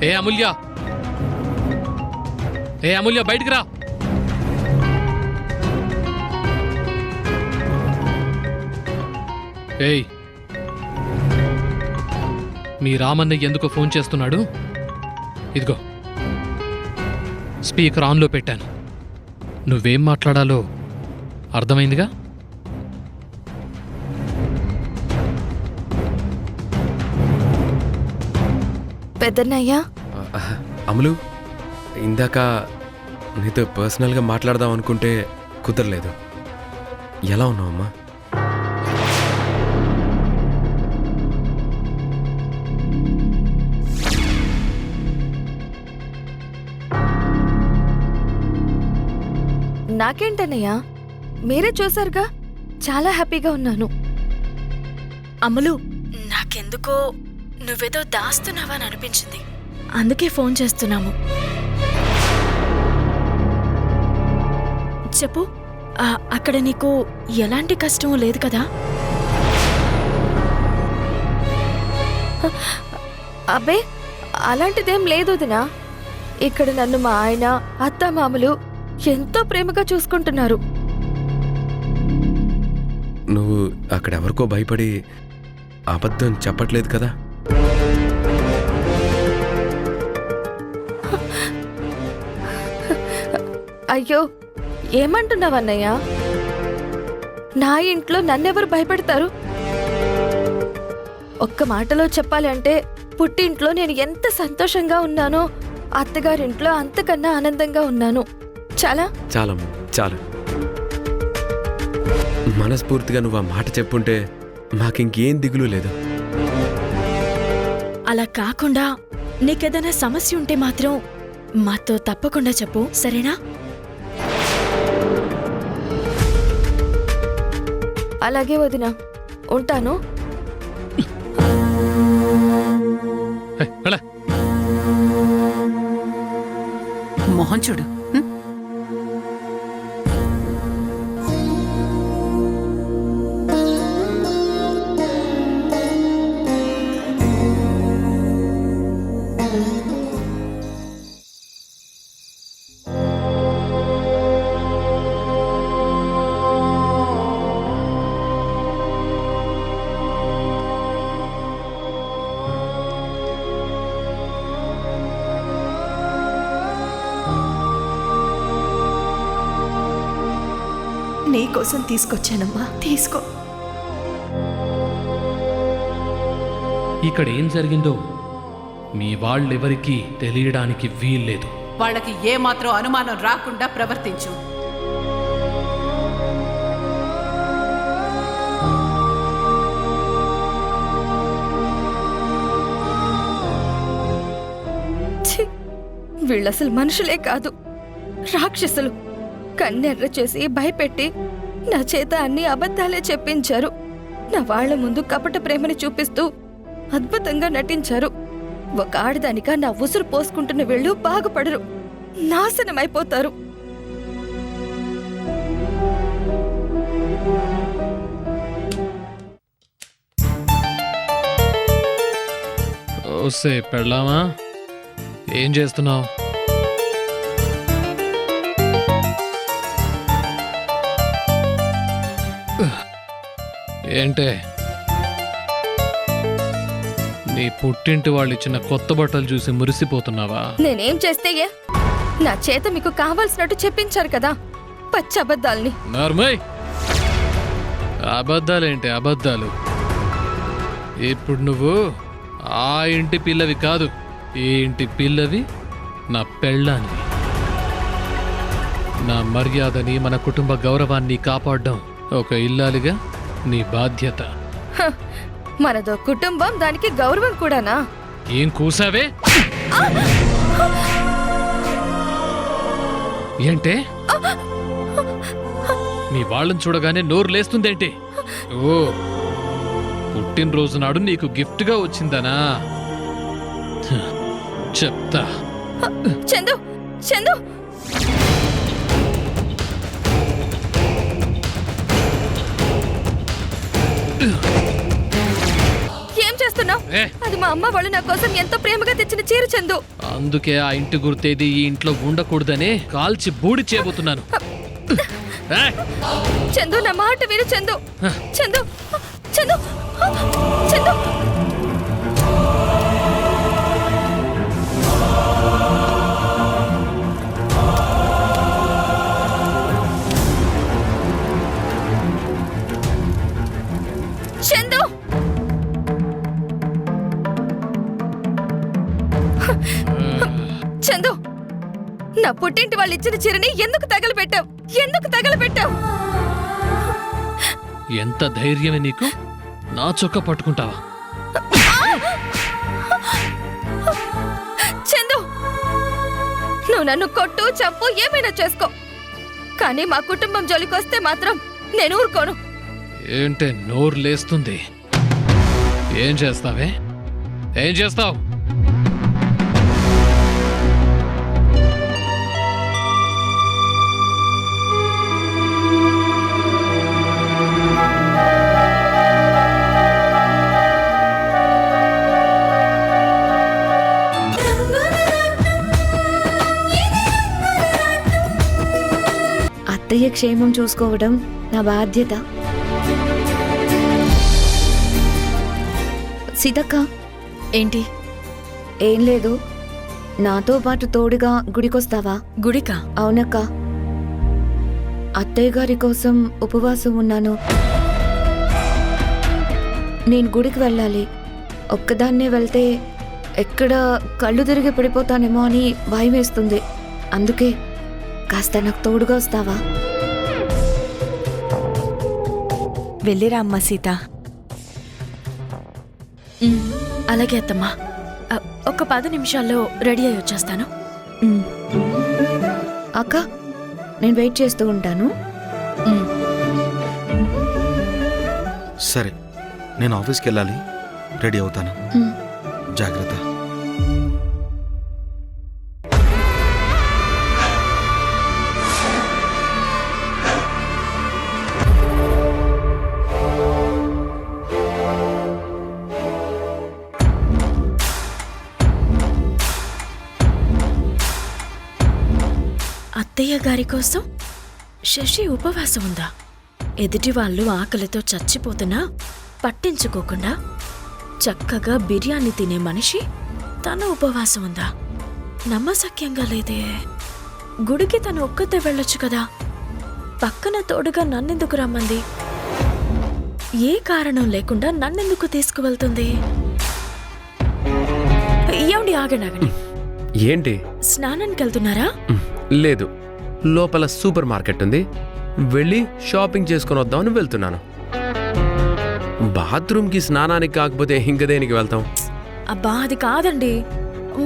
S10: ఏ అమూల్య, ఏ అమూల్య, బయటికి రా. ఏయ్, మీ రామన్నయ్య ఎందుకు ఫోన్ చేస్తున్నాడు? ఇదిగో స్పీకర్ ఆన్లో పెట్టాను. నువ్వేం మాట్లాడాలో అర్థమైందిగా?
S9: పెద్దన్నయ్యా,
S6: అమలు, ఇందాక నీతో పర్సనల్గా మాట్లాడదాం అనుకుంటే కుదరలేదు. ఎలా ఉన్నావమ్మా?
S9: నాకేంటన్నయ్యా, మీరే చూసారుగా, చాలా హ్యాపీగా ఉన్నాను. అమ్ములు, నాకెందుకో నువ్వేదో దాస్తున్నావని అనిపించింది, అందుకే ఫోన్ చేస్తున్నాము. చెప్పు, అక్కడ నీకు ఎలాంటి కష్టం లేదు కదా? అబ్బే, అలాంటిదేం లేదు వదినా. ఇక్కడ నన్ను మా ఆయన, అత్తమామలు ఎంతో ప్రేమగా చూసుకుంటున్నారు.
S6: నువ్వు అక్కడెవరికో భయపడి అబద్ధం చెప్పట్లేదు కదా?
S9: అయ్యో, ఏమంటున్నావన్నయ్యా? నా ఇంట్లో నన్నెవరు భయపెడతారు? ఒక్క మాటలో చెప్పాలి అంటే, పుట్టింట్లో నేను ఎంత సంతోషంగా ఉన్నానో అత్తగారింట్లో అంతకన్నా ఆనందంగా ఉన్నాను. చాలా
S6: చాలమ్మ, చాలు. మనస్ఫూర్తిగా నువ్వు ఆ మాట చెప్పుంటే మాకింకేం దిగులు లేదు.
S9: అలా కాకుండా నీకేదైనా సమస్య ఉంటే మాత్రం మాతో తప్పకుండా చెప్పు, సరేనా? అలాగే వదినా, ఉంటాను.
S11: మొహం చూడు.
S9: నీకోసం తీసుకొచ్చానమ్మా, తీసుకో.
S10: ఇక్కడ ఏం జరిగిందో మీ వాళ్ళెవరికీ తెలియడానికి వీల్లేదు.
S11: వాళ్ళకి ఏమాత్రం అనుమానం రాకుండా ప్రవర్తించు.
S9: వీళ్ళసలు మనుషులే కాదు, రాక్షసులు. కన్నెర్ర చేసి భయపెట్టి నా చేత అన్ని అబద్ధాలే చెప్పించారు. నా వాళ్ల ముందు కపట ప్రేమని చూపిస్తూ అద్భుతంగా నటించారు. ఒక ఆడదానిగా నా ఉసురు పోసుకుంటున్న వీళ్ళు బాగుపడరు, నాశనమైపోతారు.
S10: ఓసే పెళ్ళామా, ఏం చేస్తున్నావు? ఏంటే నీ పుట్టింటి వాళ్ళు ఇచ్చిన కొత్త బట్టలు చూసి మురిసిపోతున్నావా?
S9: నేనేం చేస్తే ఏ? నా చేత మీకు కావాల్సినట్టు చెప్పించారు కదా పచ్చి అబద్ధాల్ని.
S10: నార్మల్ అబద్ధాలేంటి అబద్ధాలు? ఇప్పుడు నువ్వు ఆ ఇంటి పిల్లవి కాదు, ఈ ఇంటి పిల్లవి, నా పెళ్ళానివి. నా మర్యాదని మన కుటుంబ గౌరవాన్ని కాపాడడం ఒక ఇల్లాలిగా నీ బాధ్యత.
S9: హ, మనదో కుటుంబం, దానికి గౌరవం కూడానా?
S10: ఏం కూసావే? ఏంటే మీ వాళ్ళని చూడగానే నోరు లేస్తుందేంటి? ఓ పుట్టినరోజు నాడు నీకు గిఫ్ట్గా వచ్చిందనా? హ, చెప్తా.
S9: చందు, చందు, ఏం చేస్తున్నావు?
S10: ఏ,
S9: అది మా అమ్మ వాళ్ళు నా కోసం ఎంతో ప్రేమగా తెచ్చిన చీర చందు.
S10: అందుకే ఆ ఇంటి గుర్తేది ఈ ఇంట్లో ఉండకూడదనే కాల్చి బూడి చేయబోతున్నాను. ఏ,
S9: చందు, నా మాట విను చందు. చందు, చందు, చందు. చందు, చందు, నా పుట్టింటి వాళ్ళు ఇచ్చిన చీరని ఎందుకు తగలబెట్టావు? ఎందుకు తగలబెట్టావు?
S10: ఎంత ధైర్యమే నీకు? నా చొక్క పట్టుకుంటావా?
S9: చందు, నువ్వు నన్ను కొట్టు, చంపు, ఏమైనా చేసుకో, కానీ మా కుటుంబం జోలికొస్తే మాత్రం నేను ఊరుకోను.
S10: ఏంటే నోరు లేస్తుంది? ఏం చేస్తావే? ఏం చేస్తావు?
S3: అత్తయ్య క్షేమం చూసుకోవడం నా బాధ్యత. సీతక్క,
S2: ఏంటి?
S3: ఏం లేదు, నాతో పాటు తోడుగా గుడికొస్తావా?
S2: గుడికా?
S3: అవునక్క, అత్తయ్య గారి కోసం ఉపవాసం ఉన్నాను. నేను గుడికి వెళ్ళాలి. ఒక్కదాన్నే వెళ్తే ఎక్కడ కళ్ళు తిరిగి పడిపోతానేమో అని భయం వేస్తుంది. అందుకే కాస్త నాకు తోడుగా వస్తావా?
S2: వెళ్ళిరా అమ్మా సీత. అలాగే అత్తమ్మా, ఒక 10 నిమిషాల్లో రెడీ అయ్యి వచ్చేస్తాను.
S3: అక్క, నేను వెయిట్ చేస్తూ ఉంటాను.
S12: సరే, నేను ఆఫీస్కి వెళ్ళాలి, రెడీ అవుతాను. జాగ్రత్త.
S2: అత్తయ్య గారి కోసం శశి ఉపవాసం ఉందా? ఎదుటి వాళ్ళు ఆకలితో చచ్చిపోతున్నా పట్టించుకోకుండా చక్కగా బిర్యానీ తినే మనిషి తన ఉపవాసం ఉందా? నమ్మశక్యంగా లేదే. గుడికి తను ఒక్కతే వెళ్ళొచ్చు కదా, పక్కన తోడుగా నన్నెందుకు రమ్మంది? ఏ కారణం లేకుండా నన్నెందుకు తీసుకువెళ్తుంది? ఏమండి, ఆగండి.
S6: ఏంటి?
S2: స్నానానికి వెళ్తున్నారా?
S6: లేదు, లోపల సూపర్ మార్కెట్ ఉంది, వెళ్ళి షాపింగ్ చేసుకొని వద్దామని వెళ్తున్నాను. బాత్రూమ్కి స్నానానికి కాకపోతే ఇంక దేనికి వెళ్తాం?
S2: అబ్బా, అది కాదండి,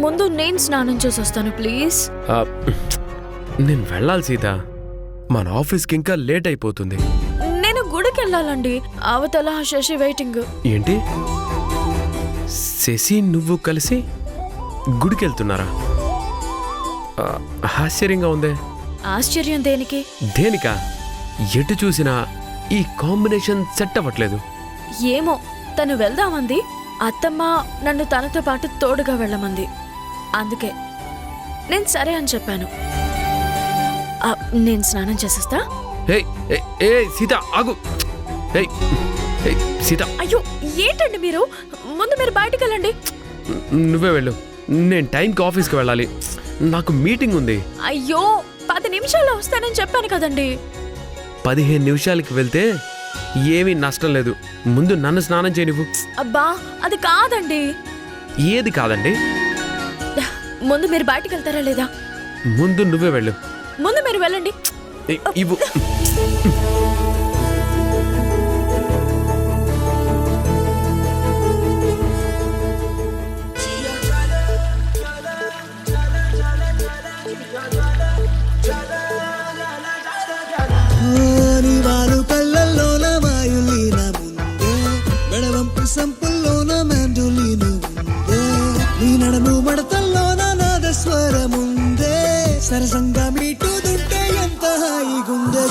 S2: ముందు నేను స్నానం చేసి వస్తాను ప్లీజ్.
S6: నేను వెళ్ళాలి సీత, మన ఆఫీస్కి ఇంకా లేట్ అయిపోతుంది.
S2: నేను గుడికి వెళ్ళాలండి, అవతల శశి వెయిటింగ్.
S6: ఏంటి, శశి నువ్వు కలిసి గుడికి వెళ్తున్నారా? ఆశ్చర్యంగా ఉందే.
S2: ఆశ్చర్యం దేనికి?
S6: దేనికా? ఎటు చూసినా ఈ కాంబినేషన్ సెట్ అవ్వట్లేదు.
S2: ఏమో, తను వెళ్దామంది, అత్తమ్మ నన్ను తనతో పాటు తోడుగా వెళ్ళమంది, అందుకే నేను సరే అని చెప్పాను. నేను స్నానం చేసేస్తా.
S6: సీత ఆగు. ఏయ్, సీత
S2: అయ్యో ఏంటండి మీరు ముందు మీరు బయటికి వెళ్ళండి.
S6: నువ్వే వెళ్ళు. నేను టైంకి ఆఫీస్కి వెళ్ళాలి. నాకు మీటింగ్ ఉంది.
S2: అయ్యో 10 నిమిషాల్లో వస్తానని చెప్పాను కదండి.
S6: 15 నిమిషాలకి వెళ్తే ఏమీ నష్టం లేదు. ముందు నన్ను స్నానం చేయనివ్వు.
S2: అబ్బా అది కాదండి.
S6: ఏది కాదండి?
S2: ముందు మీరు బయటికి వెళ్తారా లేదా?
S6: ముందు నువ్వే వెళ్ళు.
S2: ముందు మీరు వెళ్ళండి.
S6: ఇవ్వు.
S13: వారు కళ్ళల్లోన వాయులీన ముందే మెడవంపు సంపుల్లోన మెండులీన ముందే నీ నడము మడతల్లోన నాదస్వరముందే సరసంగా మీటుదుంటే ఎంత హాయిగుందే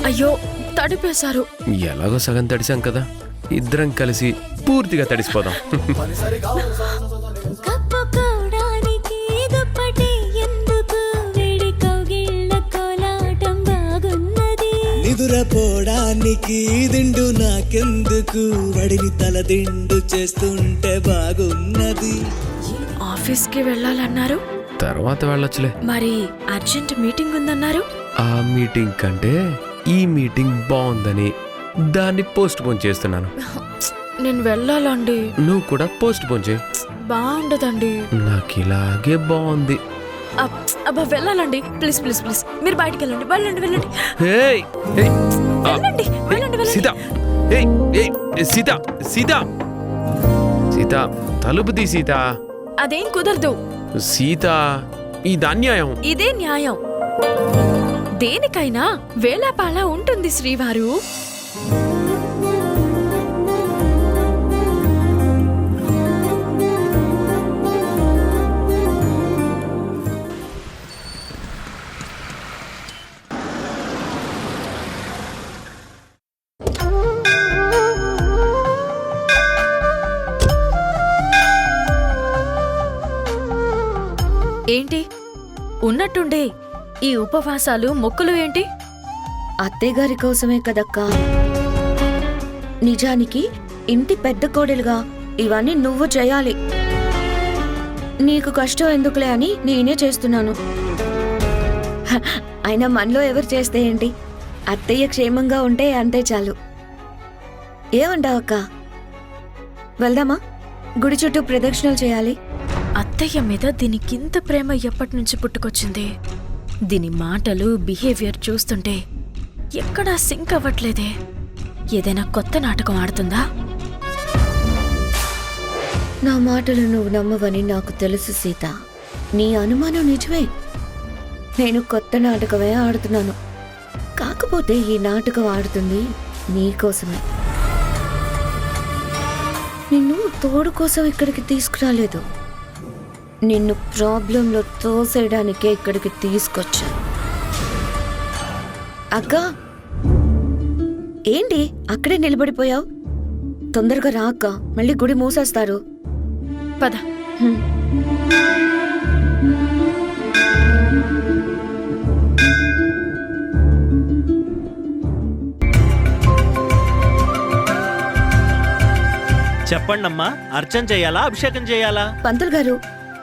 S2: అయ్యో తడిపేశారు.
S6: ఎలాగో సగం తడిసాం కదా, ఇద్దరం కలిసి పూర్తిగా తడిసిపోదాం.
S13: నిదురపోవడానికి దిండు నాకెందుకు వడిని తల దిండు చేస్తుంటే బాగున్నది.
S2: ఆఫీస్కి వెళ్ళాలన్నారు,
S6: తర్వాత వెళ్ళొచ్చులే.
S2: మరి అర్జెంట్ మీటింగ్ ఉందన్నారు.
S6: ఆ మీటింగ్ కంటే ఈ మీటింగ్ బాగుందని దాన్ని పోస్ట్ పోన్ చేస్తున్నాను.
S2: నేను వెళ్ళాలండి.
S6: నువ్వు కూడా పోస్ట్ పోన్ చేయి.
S2: బాగుండదండి.
S6: నాకు ఇలాగే బాగుంది.
S2: అబ్బా వెళ్ళాలండి. ప్లీజ్ ప్లీజ్ ప్లీజ్ మీరు బయటికి వెళ్ళండి. వెళ్ళండి వెళ్ళండి
S6: ఏయ్, ఏయ్,
S2: వెళ్ళండి వెళ్ళండి
S6: సీత, ఏయ్, ఏయ్, సీత, సీత, సీత, తలుపు తీ సీత.
S2: అదేం కుదరదు
S6: సీత, ఇది అన్యాయం.
S2: ఇదే న్యాయం. దేనికైనా వేళాపాల ఉంటుంది శ్రీవారు. ఏంటి ఉన్నట్టుండే ఈ ఉపవాసాలు మొక్కులు ఏంటి?
S3: అత్తయ్యగారి కోసమే కదక్కా. నిజానికి ఇంటి పెద్ద కోడలుగా ఇవన్నీ నువ్వు చేయాలి. నీకు కష్టం ఎందుకులే అని నేనే చేస్తున్నాను. అయినా మనలో ఎవరు చేస్తే ఏంటి, అత్తయ్య క్షేమంగా ఉంటే అంతే చాలు. ఏమంటావు అక్క? వెళ్దామా? గుడి చుట్టూ ప్రదక్షిణలు చేయాలి.
S2: అత్తయ్య మీద దీనికింత ప్రేమ ఎప్పటి నుంచి పుట్టుకొచ్చింది? దీని మాటలు బిహేవియర్ చూస్తుంటే ఎక్కడా సింక్ అవ్వట్లేదే. ఏదైనా కొత్త నాటకం ఆడుతుందా?
S3: నా మాటలు నువ్వు నమ్మవని నాకు తెలుసు సీత. నీ అనుమానం నిజమే. నేను కొత్త నాటకమే ఆడుతున్నాను. కాకపోతే ఈ నాటకం ఆడుతుంది నీకోసమే. నిన్ను తోడు కోసం ఇక్కడికి తీసుకురాలేదు. నిన్ను ప్రాబ్లంలో తోసేయడానికే ఇక్కడికి తీసుకొచ్చా. అక్క, ఏంటి అక్కడే నిలబడిపోయావు? తొందరగా రా అక్క, మళ్ళీ గుడి మూసేస్తారు.
S2: పద.
S14: చెప్పండమ్మా, అర్చన చేయాలా అభిషేకం చేయాలా?
S3: పంతులు గారు,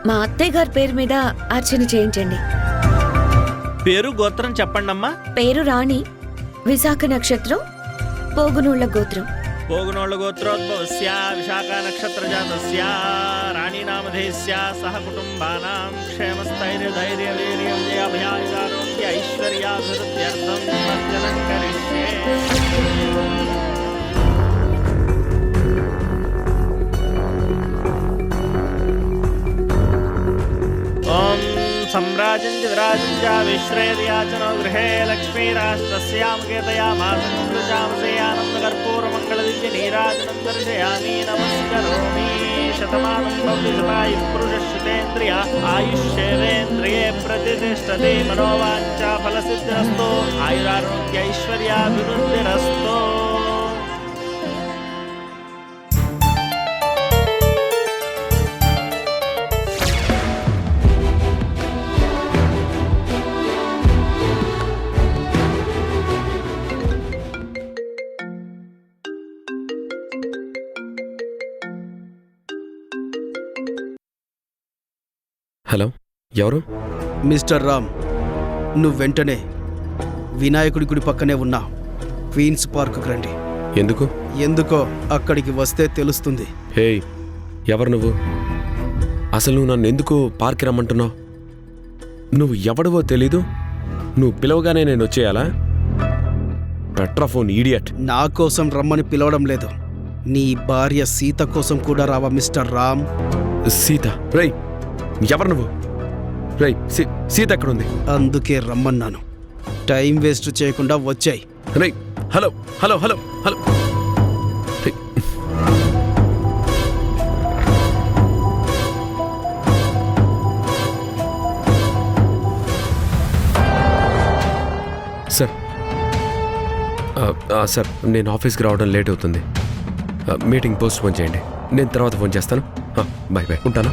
S3: మా అత్తయ్య గారి పేరు మీద అర్చన చేయించండి.
S14: పేరు గోత్రం చెప్పండమ్మా.
S3: పేరు రాణి, విశాఖ నక్షత్రం, పోగునూళ్ల గోత్రం.
S14: పోగునోళ్ళ గోత్రోద్భవస్య విశాఖ నక్షత్ర జాతస్య రాణి నామధేయస్య సహ కుటుంబానాం క్షేమస్థైర్యధైర్య వీర్య విజయాభయాయుధారోగ్య ఐశ్వర్యాభివృద్ధ్యర్థం నిమజ్జనం కరిష్యే. ఓం सम्राजञ्च विराजञ्च विश्रेर्याचनो गृहे लक्ष्मीराष्ट्रस्यामुकेतयामासंजामसे आनन्दकर्पूरमङ्गलदिव्यनीराजनं दर्शयामि नमस्करोमि शतमानं भवति शतायुः पुरुषश्रुतेन्द्रिय आयुष्येवेन्द्रिये प्रतिष्ठते मनोवाञ्छा फलसिद्धिरस्तु आयुरारोग्य ऐश्वर्याभिवृद्धिरस्तु.
S6: హలో, ఎవరు?
S13: మిస్టర్ రామ్, నువ్వు వెంటనే వినాయకుడి గుడి పక్కనే ఉన్న క్వీన్స్ పార్క్కి రండి.
S6: ఎందుకు?
S13: ఎందుకో అక్కడికి వస్తే తెలుస్తుంది.
S6: హే, ఎవరు నువ్వు? అసలు నువ్వు నన్ను ఎందుకు పార్క్కి రమ్మంటున్నావు? నువ్వు ఎవడవో తెలీదు. నువ్వు పిలవగానే నేను వచ్చేయాలా? పెట్రాఫోన్ ఈడియట్.
S13: నా కోసం రమ్మని పిలవడం లేదు, నీ భార్య సీత కోసం కూడా రావా మిస్టర్ రామ్?
S6: సీత? రేయ్, ఎవరు నువ్వు? రేయ్, సీత ఎక్కడుంది?
S13: అందుకే రమ్మన్నాను. టైం వేస్ట్ చేయకుండా వచ్చాయి.
S6: రేయ్, హలో హలో హలో హలో. రేయ్. సార్, సార్, నేను ఆఫీస్కి రావడం లేట్ అవుతుంది. మీటింగ్ పోస్ట్ పోన్ చేయండి. నేను తర్వాత ఫోన్ చేస్తాను. బాయ్ బాయ్, ఉంటాను.